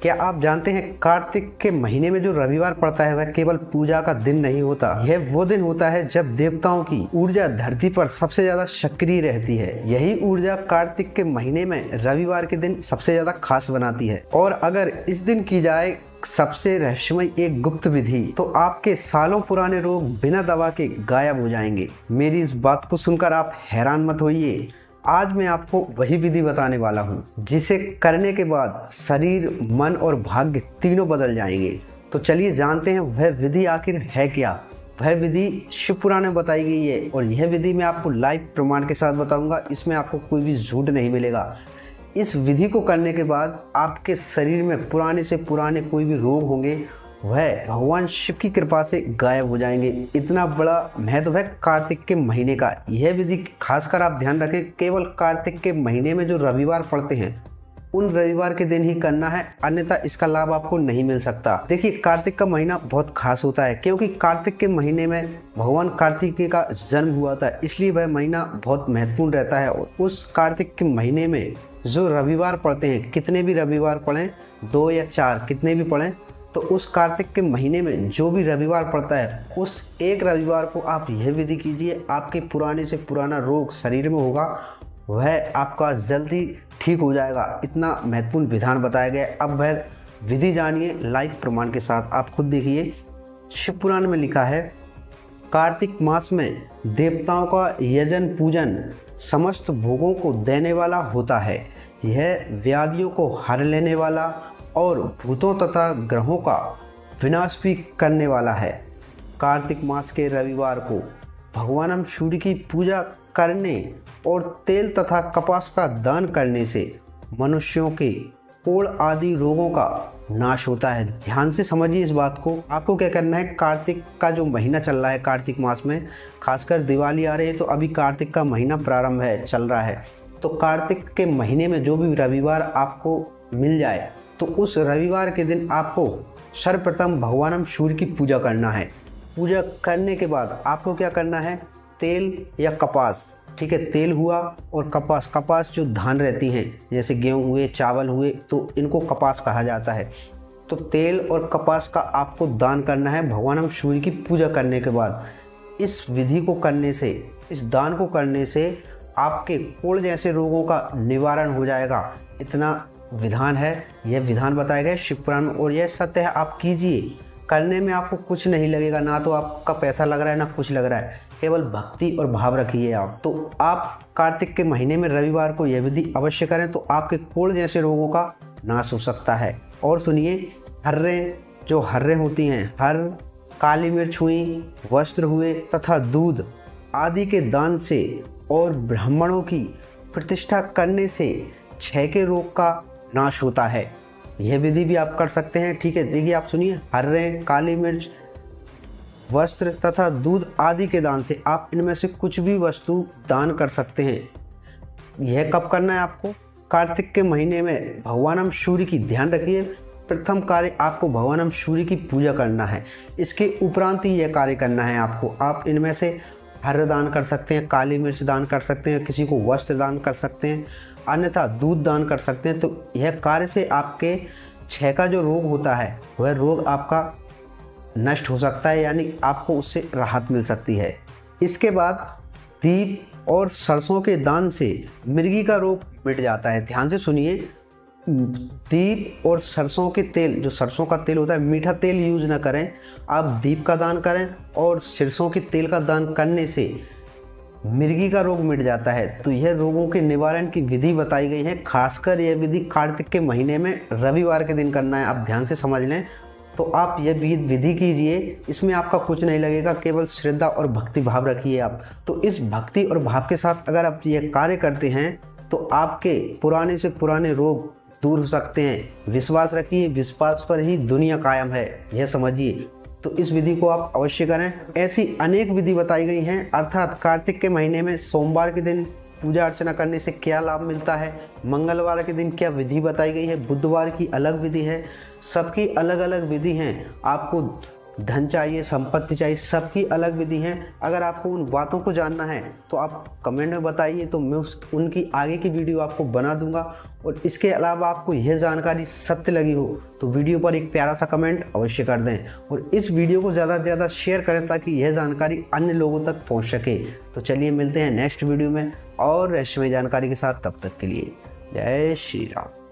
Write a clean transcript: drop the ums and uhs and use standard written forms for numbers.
क्या आप जानते हैं कार्तिक के महीने में जो रविवार पड़ता है वह केवल पूजा का दिन नहीं होता। यह वो दिन होता है जब देवताओं की ऊर्जा धरती पर सबसे ज्यादा सक्रिय रहती है। यही ऊर्जा कार्तिक के महीने में रविवार के दिन सबसे ज्यादा खास बनाती है। और अगर इस दिन की जाए सबसे रहस्यमय एक गुप्त विधि तो आपके सालों पुराने रोग बिना दवा के गायब हो जाएंगे। मेरी इस बात को सुनकर आप हैरान मत होइए। आज मैं आपको वही विधि बताने वाला हूँ जिसे करने के बाद शरीर, मन और भाग्य तीनों बदल जाएंगे। तो चलिए जानते हैं वह विधि आखिर है क्या। वह विधि शिव पुराण में बताई गई है और यह विधि मैं आपको लाइव प्रमाण के साथ बताऊंगा। इसमें आपको कोई भी झूठ नहीं मिलेगा। इस विधि को करने के बाद आपके शरीर में पुराने से पुराने कोई भी रोग होंगे वह भगवान शिव की कृपा से गायब हो जाएंगे। इतना बड़ा महत्व है कार्तिक के महीने का। यह विधि खासकर आप ध्यान रखें, केवल कार्तिक के महीने में जो रविवार पड़ते हैं उन रविवार के दिन ही करना है, अन्यथा इसका लाभ आपको नहीं मिल सकता। देखिए, कार्तिक का महीना बहुत खास होता है क्योंकि कार्तिक के महीने में भगवान कार्तिकेय का जन्म हुआ था, इसलिए वह महीना बहुत महत्वपूर्ण रहता है। और उस कार्तिक के महीने में जो रविवार पड़ते हैं, कितने भी रविवार पड़ें, 2 या 4 कितने भी पड़ें, तो उस कार्तिक के महीने में जो भी रविवार पड़ता है उस एक रविवार को आप यह विधि कीजिए। आपके पुराने से पुराना रोग शरीर में होगा वह आपका जल्दी ठीक हो जाएगा। इतना महत्वपूर्ण विधान बताया गया है। अब वह विधि जानिए लाइव प्रमाण के साथ। आप खुद देखिए, शिव पुराण में लिखा है, कार्तिक मास में देवताओं का यजन पूजन समस्त भोगों को देने वाला होता है। यह व्याधियों को हर लेने वाला और भूतों तथा ग्रहों का विनाश भी करने वाला है। कार्तिक मास के रविवार को भगवान सूर्य की पूजा करने और तेल तथा कपास का दान करने से मनुष्यों के कोढ़ आदि रोगों का नाश होता है। ध्यान से समझिए इस बात को। आपको क्या करना है, कार्तिक का जो महीना चल रहा है, कार्तिक मास में खासकर दिवाली आ रही है तो अभी कार्तिक का महीना प्रारंभ है, चल रहा है। तो कार्तिक के महीने में जो भी रविवार आपको मिल जाए तो उस रविवार के दिन आपको सर्वप्रथम भगवान सूर्य की पूजा करना है। पूजा करने के बाद आपको क्या करना है, तेल या कपास, ठीक है, तेल हुआ और कपास जो धान रहती हैं जैसे गेहूँ हुए, चावल हुए, तो इनको कपास कहा जाता है। तो तेल और कपास का आपको दान करना है भगवान सूर्य की पूजा करने के बाद। इस विधि को करने से, इस दान को करने से आपके कोढ़ जैसे रोगों का निवारण हो जाएगा। इतना विधान है, यह विधान बताया गया शिव पुराण में और यह सत्य है। आप कीजिए, करने में आपको कुछ नहीं लगेगा, ना तो आपका पैसा लग रहा है ना कुछ लग रहा है, केवल भक्ति और भाव रखिए आप। तो आप कार्तिक के महीने में रविवार को यह विधि अवश्य करें तो आपके कोढ़ जैसे रोगों का नाश हो सकता है। और सुनिए, हर्रे होती हैं, हर, काली मिर्च हुई, वस्त्र हुए तथा दूध आदि के दान से और ब्राह्मणों की प्रतिष्ठा करने से क्षय के रोग का नाश होता है। यह विधि भी आप कर सकते हैं, ठीक है। देखिए, आप सुनिए, हर्रे, काली मिर्च, वस्त्र तथा दूध आदि के दान से आप इनमें से कुछ भी वस्तु दान कर सकते हैं। यह कब करना है आपको, कार्तिक के महीने में भगवान सूर्य की, ध्यान रखिए, प्रथम कार्य आपको भगवान सूर्य की पूजा करना है। इसके उपरांत ही यह कार्य करना है आपको। आप इनमें से हर्र दान कर सकते हैं, काली मिर्च दान कर सकते हैं, किसी को वस्त्र दान कर सकते हैं, अन्यथा दूध दान कर सकते हैं। तो यह कार्य से आपके क्षय का जो रोग होता है वह रोग आपका नष्ट हो सकता है, यानी आपको उससे राहत मिल सकती है। इसके बाद दीप और सरसों के दान से मिर्गी का रोग मिट जाता है। ध्यान से सुनिए, दीप और सरसों के तेल, जो सरसों का तेल होता है, मीठा तेल यूज ना करें, आप दीप का दान करें और सरसों के तेल का दान करने से मिर्गी का रोग मिट जाता है। तो यह रोगों के निवारण की विधि बताई गई है। खासकर यह विधि कार्तिक के महीने में रविवार के दिन करना है। आप ध्यान से समझ लें। तो आप यह विधि कीजिए, इसमें आपका कुछ नहीं लगेगा, केवल श्रद्धा और भक्ति भाव रखिए आप। तो इस भक्ति और भाव के साथ अगर आप यह कार्य करते हैं तो आपके पुराने से पुराने रोग दूर हो सकते हैं। विश्वास रखिए, विश्वास पर ही दुनिया कायम है, यह समझिए। तो इस विधि को आप अवश्य करें। ऐसी अनेक विधि बताई गई हैं, अर्थात कार्तिक के महीने में सोमवार के दिन पूजा अर्चना करने से क्या लाभ मिलता है, मंगलवार के दिन क्या विधि बताई गई है, बुधवार की अलग विधि है, सबकी अलग अलग विधि हैं। आपको धन चाहिए, संपत्ति चाहिए, सबकी अलग विधि है। अगर आपको उन बातों को जानना है तो आप कमेंट में बताइए, तो मैं उनकी आगे की वीडियो आपको बना दूंगा। और इसके अलावा आपको यह जानकारी सत्य लगी हो तो वीडियो पर एक प्यारा सा कमेंट अवश्य कर दें और इस वीडियो को ज़्यादा से ज़्यादा शेयर करें ताकि यह जानकारी अन्य लोगों तक पहुंच सके। तो चलिए मिलते हैं नेक्स्ट वीडियो में और रहस्यमय जानकारी के साथ। तब तक के लिए जय श्री राम।